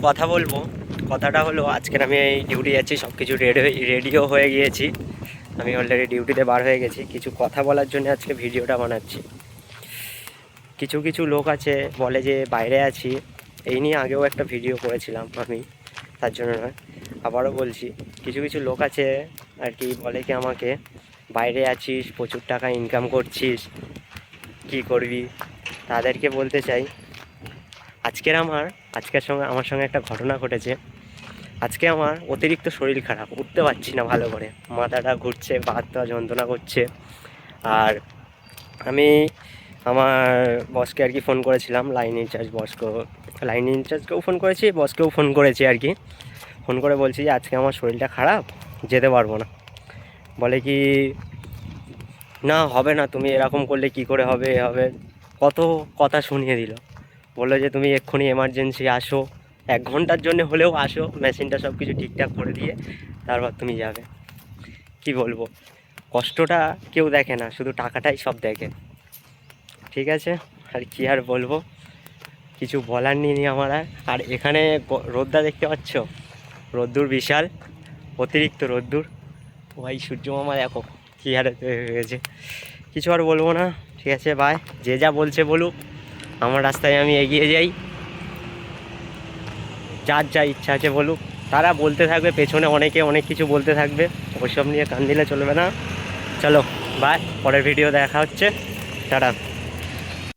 কথা বলবো। কথাটা হলো, আজকের আমি এই ডিউটি যাচ্ছি, সব কিছু রেডিও হয়ে গিয়েছি, আমি অলরেডি ডিউটিতে বার হয়ে গেছি। কিছু কথা বলার জন্য আজকে ভিডিওটা বানাচ্ছি। কিছু কিছু লোক আছে বলে যে বাইরে আছি, এই নিয়ে আগেও একটা ভিডিও করেছিলাম আমি, তার জন্য নয়, আবারও বলছি। কিছু কিছু লোক আছে আর কি, বলে কি আমাকে, বাইরে আছিস, প্রচুর টাকা ইনকাম করছিস, কি করবি। তাদেরকে বলতে চাই, আমার সঙ্গে একটা ঘটনা ঘটেছে। আজকে আমার অতিরিক্ত শরীর খারাপ, উঠতে পারছি না ভালো করে, মাথাটা ঘুরছে, পা হাত পা যন্ত্রণা করছে। আর আমি আমার বসকে আর কি ফোন করেছিলাম, লাইন ইনচার্জকেও ফোন করেছি, বসকেও ফোন করেছি আর কি। ফোন করে বলছি যে আজকে আমার শরীরটা খারাপ, যেতে পারবো না। বলে কি, না হবে না, তুমি এরকম করলে কি করে হবে, হবে, কত কথা শুনিয়ে দিল। বললো যে তুমি এক্ষুনি এমার্জেন্সি আসো, 1 ঘন্টার জন্য হলেও আসো, মেশিনটা সব কিছু ঠিকঠাক করে দিয়ে তারপর তুমি যাবে। কি বলবো, কষ্টটা কেউ দেখে না, শুধু টাকাটাই সব দেখে। ঠিক আছে, আর কি আর বলবো, কিছু বলার নেই আমার আর। আর এখানে রোদটা দেখতে পাচ্ছ, রোদ্দুর বিশাল, অতিরিক্ত রোদ্দুর। ভাই সূর্য মামা দেখো কী হারে হয়েছে। কিছু আর বলবো না, ঠিক আছে, বাই। যে যা বলছে বলুক, আমার রাস্তায় আমি এগিয়ে যাই। যার যা ইচ্ছা আছে বলুক, তারা বলতে থাকবে, পেছনে অনেকে অনেক কিছু বলতে থাকবে, ওইসব নিয়ে কান দিলে চলবে না। চলো বাই, পরের ভিডিও দেখা হচ্ছে, টাটা।